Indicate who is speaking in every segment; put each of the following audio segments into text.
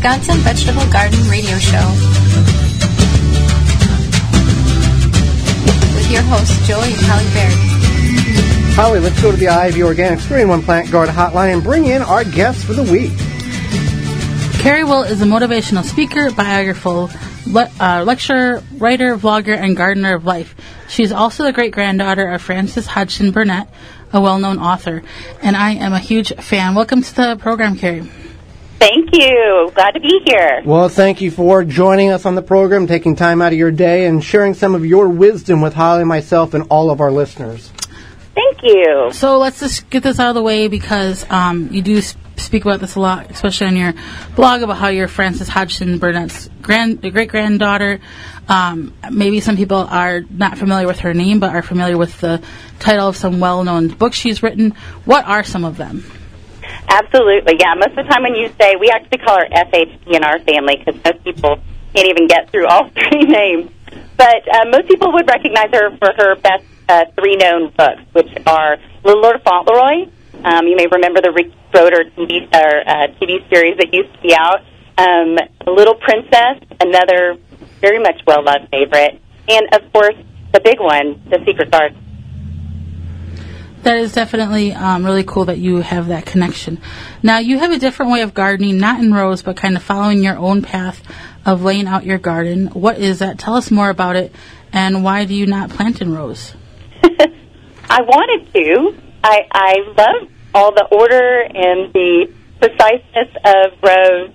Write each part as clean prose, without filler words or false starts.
Speaker 1: Wisconsin Vegetable Garden Radio Show. With your hosts, Joey and Holly Baird.
Speaker 2: Holly, let's go to the Ivy Organics 3-in-1 Plant Garden Hotline and bring in our guest for the week.
Speaker 3: Keri Wilt is a motivational speaker, biographical lecturer, writer, vlogger, and gardener of life. She is also the great-granddaughter of Frances Hodgson Burnett, a well-known author, and I am a huge fan. Welcome to the program, Keri.
Speaker 4: Thank you. Glad to be here.
Speaker 2: Well, thank you for joining us on the program, taking time out of your day, and sharing some of your wisdom with Holly, myself, and all of our listeners.
Speaker 4: Thank you.
Speaker 3: So let's just get this out of the way because you do speak about this a lot, especially on your blog, about how you're Frances Hodgson Burnett's great-granddaughter. Maybe some people are not familiar with her name, but are familiar with the title of some well-known books she's written. What are some of them?
Speaker 4: Absolutely, yeah. Most of the time when you say, we actually call her FHD in our family because most people can't even get through all three names. But most people would recognize her for her best three known books, which are Little Lord Fauntleroy. You may remember the Rick Schroeder TV series that used to be out. Little Princess, another very much well-loved favorite. And, of course, the big one, The Secret Garden.
Speaker 3: That is definitely really cool that you have that connection. Now, you have a different way of gardening, not in rows, but kind of following your own path of laying out your garden. What is that? Tell us more about it, and why do you not plant in rows?
Speaker 4: I wanted to. I love all the order and the preciseness of rows,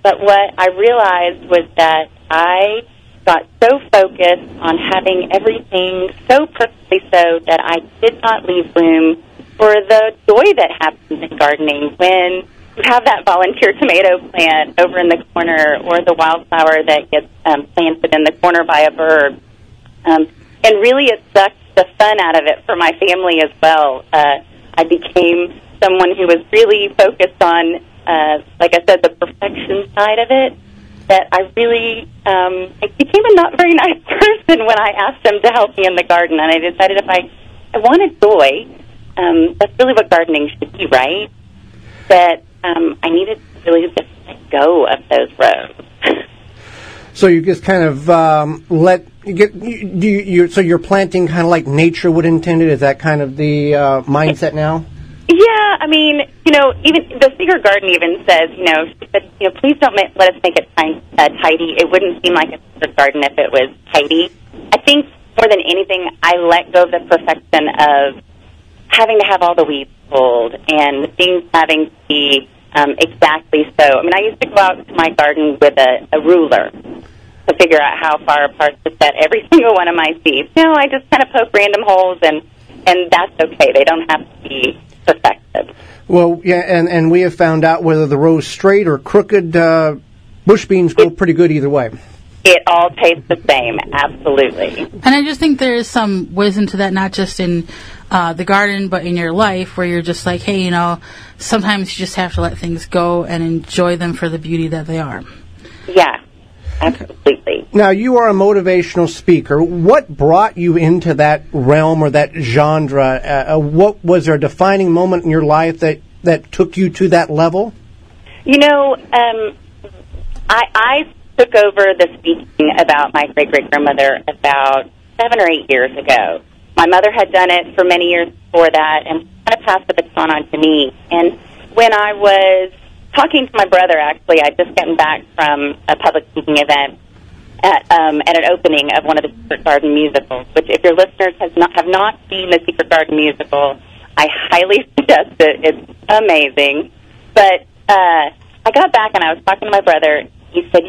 Speaker 4: but what I realized was that I got so focused on having everything so perfectly so that I did not leave room for the joy that happens in gardening when you have that volunteer tomato plant over in the corner or the wildflower that gets planted in the corner by a bird. And really it sucked the fun out of it for my family as well. I became someone who was really focused on, like I said, the perfection side of it. That I really I became a not very nice person when I asked them to help me in the garden, and I decided if I wanted joy, that's really what gardening should be, right? That I needed to really just let go of those rows.
Speaker 2: So you just kind of so you're planting kind of like nature would intend it? Is that kind of the mindset now?
Speaker 4: Yeah, I mean, even the Secret Garden even says, she said, please don't let us make it tidy. It wouldn't seem like a secret garden if it was tidy. I think more than anything, I let go of the perfection of having to have all the weeds pulled and things having to be exactly so. I mean, I used to go out to my garden with a ruler to figure out how far apart to set every single one of my seeds. No, I just kind of poke random holes, and that's okay. They don't have to be perfected.
Speaker 2: Well, yeah, and we have found out whether the row's straight or crooked, bush beans grow pretty good either way.
Speaker 4: It all tastes the same, absolutely.
Speaker 3: And I just think there is some wisdom to that, not just in the garden, but in your life, where you're just like, hey, sometimes you just have to let things go and enjoy them for the beauty that they are.
Speaker 4: Yeah, absolutely.
Speaker 2: Now, you are a motivational speaker. What brought you into that realm or that genre? What was there a defining moment in your life that took you to that level?
Speaker 4: I took over the speaking about my great-great-grandmother about 7 or 8 years ago. My mother had done it for many years before that and kind of passed the baton on to me. And when I was talking to my brother, actually, I'd just gotten back from a public speaking event at an opening of one of the Secret Garden musicals, which if your listeners have not seen the Secret Garden musical, I highly suggest it. It's amazing. But I got back and I was talking to my brother. He said,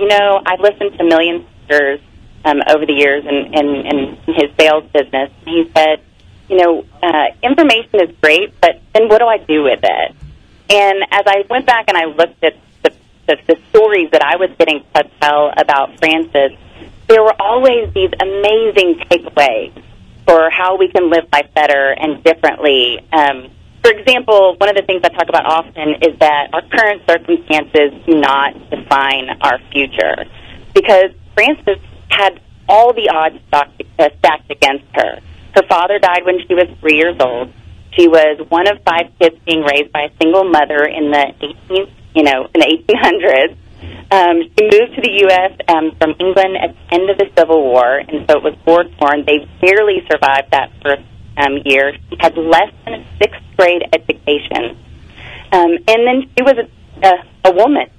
Speaker 4: I've listened to millions of speakers over the years in his sales business. And he said, information is great, but then what do I do with it? And as I went back and I looked at the stories that I was getting to tell about Frances, there were always these amazing takeaways for how we can live life better and differently. For example, one of the things I talk about often is that our current circumstances do not define our future, because Frances had all the odds stacked against her. Her father died when she was 3 years old. She was one of 5 kids being raised by a single mother in the 1800s. She moved to the U.S. From England at the end of the Civil War, and so it was war-torn. They barely survived that first year. She had less than a sixth grade education. And then she was a woman,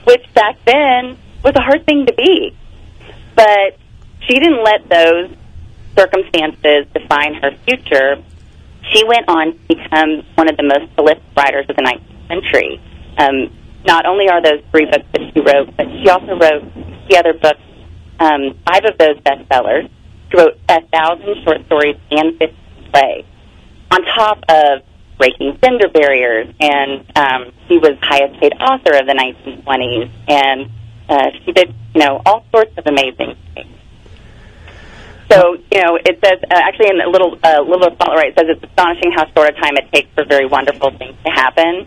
Speaker 4: which back then was a hard thing to be. But she didn't let those circumstances define her future. She went on to become one of the most prolific writers of the 19th century. Not only are those 3 books that she wrote, but she also wrote the other books, 5 of those bestsellers. She wrote 1,000 short stories and 50 plays, on top of breaking gender barriers, and she was highest paid author of the 1920s, and she did, all sorts of amazing things. So, it says, actually in a little spotlight, it says it's astonishing how short a time it takes for very wonderful things to happen.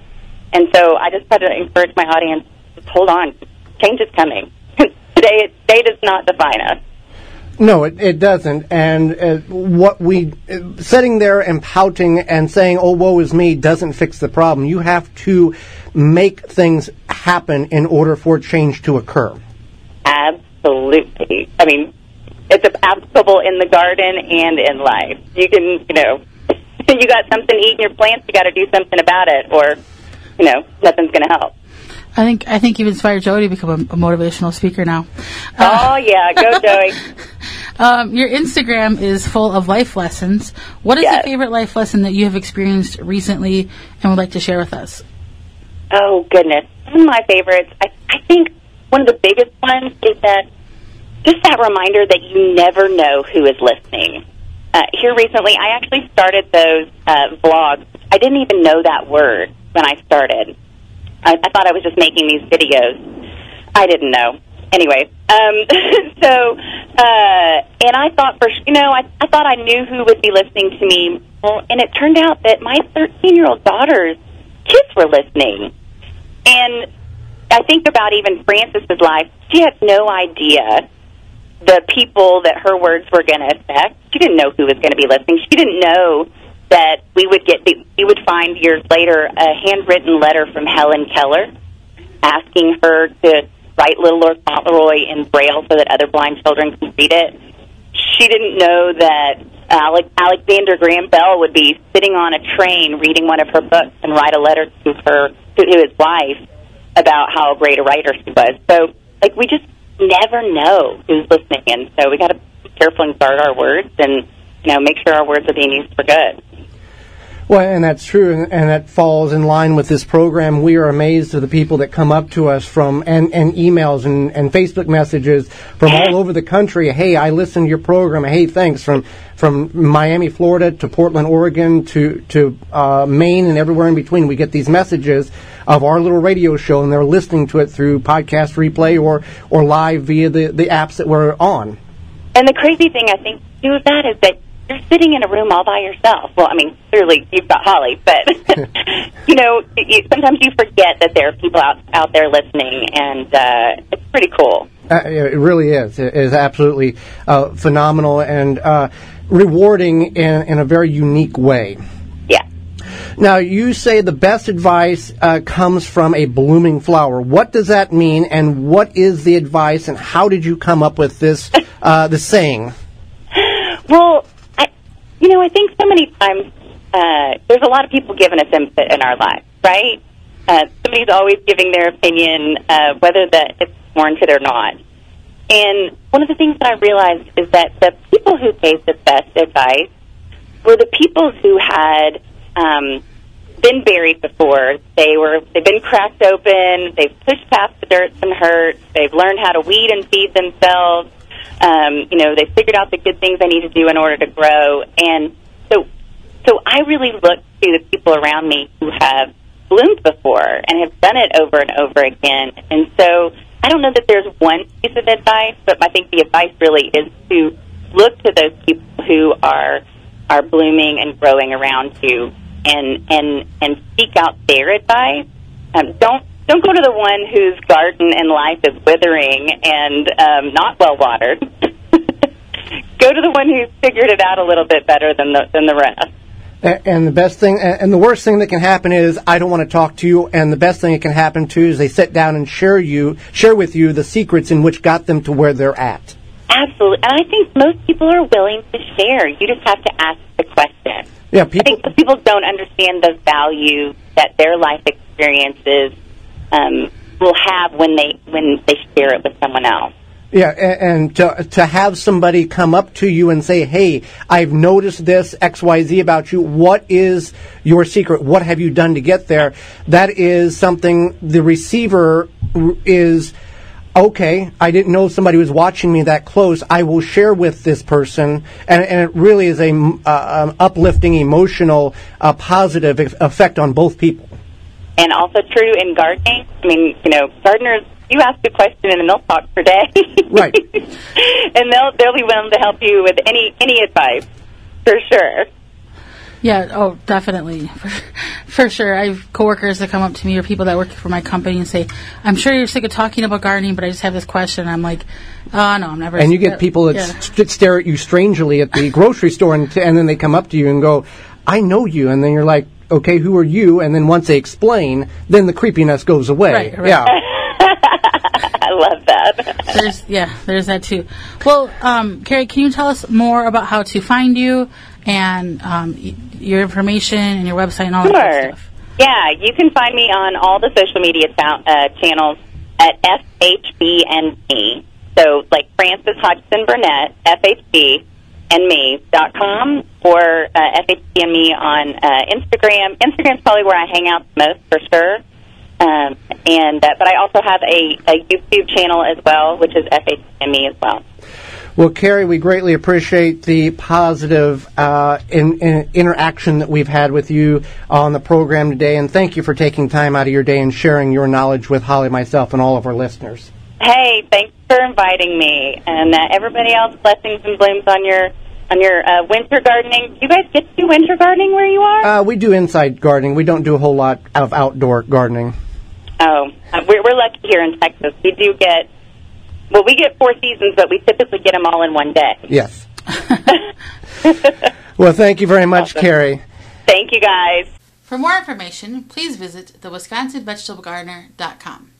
Speaker 4: And so I just try to encourage my audience, just hold on. Change is coming. Today does not define us.
Speaker 2: No, it doesn't. And sitting there and pouting and saying, oh, woe is me, doesn't fix the problem. You have to make things happen in order for change to occur.
Speaker 4: Absolutely. I mean, it's applicable in the garden and in life. You can, you got something to eat in your plants, you got to do something about it, or, nothing's going to help.
Speaker 3: I think you've inspired Joey to become a motivational speaker now.
Speaker 4: Oh, yeah. Go, Joey.
Speaker 3: Your Instagram is full of life lessons. What is your favorite life lesson that you have experienced recently and would like to share with us?
Speaker 4: Oh, goodness. One of my favorites, I think one of the biggest ones is that just that reminder that you never know who is listening. Here recently, I actually started those vlogs. I didn't even know that word when I started. I thought I was just making these videos. I didn't know. Anyway, and I thought I thought I knew who would be listening to me. Well, and it turned out that my 13-year-old daughter's kids were listening. And I think about even Frances's life. She had no idea the people that her words were going to affect. She didn't know who was going to be listening. She didn't know that we would find years later a handwritten letter from Helen Keller asking her to write Little Lord Fauntleroy in Braille so that other blind children can read it. She didn't know that Alexander Graham Bell would be sitting on a train reading one of her books and write a letter to his wife about how great a writer she was. So, we just never know who's listening, and so we got to be careful and guard our words and, make sure our words are being used for good.
Speaker 2: Well, and that's true, and that falls in line with this program. We are amazed at the people that come up to us from and emails and Facebook messages from all over the country. Hey, I listened to your program. Hey, thanks. From Miami, Florida to Portland, Oregon to Maine and everywhere in between. We get these messages of our little radio show, and they're listening to it through podcast replay or live via the apps that we're on.
Speaker 4: And the crazy thing, I think, too, of that is that you're sitting in a room all by yourself. Well, I mean, clearly you've got Holly, but, sometimes you forget that there are people out there listening, and it's pretty cool.
Speaker 2: It really is. It is absolutely phenomenal and rewarding in a very unique way.
Speaker 4: Yeah.
Speaker 2: Now, you say the best advice comes from a blooming flower. What does that mean, and what is the advice, and how did you come up with this, the saying?
Speaker 4: Well, I think so many times there's a lot of people giving us input in our lives, right? Somebody's always giving their opinion, whether that it's warranted or not. And one of the things that I realized is that the people who gave the best advice were the people who had been buried before. They've been cracked open. They've pushed past the dirt and hurt. They've learned how to weed and feed themselves. They figured out the good things they need to do in order to grow. And so I really look to the people around me who have bloomed before and have done it over and over again. And so I don't know that there's one piece of advice, but I think the advice really is to look to those people who are blooming and growing around you and seek out their advice. Don't go to the one whose garden and life is withering and not well watered. Go to the one who's figured it out a little bit better than the rest.
Speaker 2: And the best thing, and the worst thing that can happen is I don't want to talk to you. And the best thing that can happen too is they sit down and share with you the secrets in which got them to where they're at.
Speaker 4: Absolutely, and I think most people are willing to share. You just have to ask the question.
Speaker 2: Yeah,
Speaker 4: I think most people don't understand the value that their life experiences will have when they share it with someone else.
Speaker 2: Yeah, and to have somebody come up to you and say, hey, I've noticed this XYZ about you. What is your secret? What have you done to get there? That is something the receiver is, okay, I didn't know somebody was watching me that close. I will share with this person. And it really is an uplifting, emotional, positive effect on both people.
Speaker 4: And also true in gardening. I mean, gardeners, you ask a question and they'll talk for days.
Speaker 2: Right.
Speaker 4: And they'll be willing to help you with any advice, for sure.
Speaker 3: Yeah, oh, definitely. For sure. I have coworkers that come up to me or people that work for my company and say, I'm sure you're sick of talking about gardening, but I just have this question. I'm like, oh, no, I'm never.
Speaker 2: And you get people that stare at you strangely at the grocery store and then they come up to you and go, I know you. And then you're like, okay, who are you? And then once they explain, then the creepiness goes away.
Speaker 3: Right.
Speaker 2: Yeah.
Speaker 4: I love that.
Speaker 3: There's that too. Well, Keri, can you tell us more about how to find you and your information and your website and all that good stuff?
Speaker 4: Yeah, you can find me on all the social media channels at FHBNme. So, like Frances Hodgson Burnett, FHB, and me.com, or FHBNme on Instagram. Instagram's probably where I hang out the most, for sure. But I also have a YouTube channel as well, which is FHBNme as well.
Speaker 2: Well, Keri, we greatly appreciate the positive interaction that we've had with you on the program today, and thank you for taking time out of your day and sharing your knowledge with Holly, myself, and all of our listeners.
Speaker 4: Hey, thanks for inviting me, and everybody else, blessings and blooms on your winter gardening. Do you guys get to do winter gardening where you are?
Speaker 2: We do inside gardening. We don't do a whole lot of outdoor gardening.
Speaker 4: Oh, we're lucky here in Texas. We get 4 seasons, but we typically get them all in one day.
Speaker 2: Yes. Well, thank you very much, awesome. Keri.
Speaker 4: Thank you, guys.
Speaker 3: For more information, please visit thewisconsinvegetablegardener.com.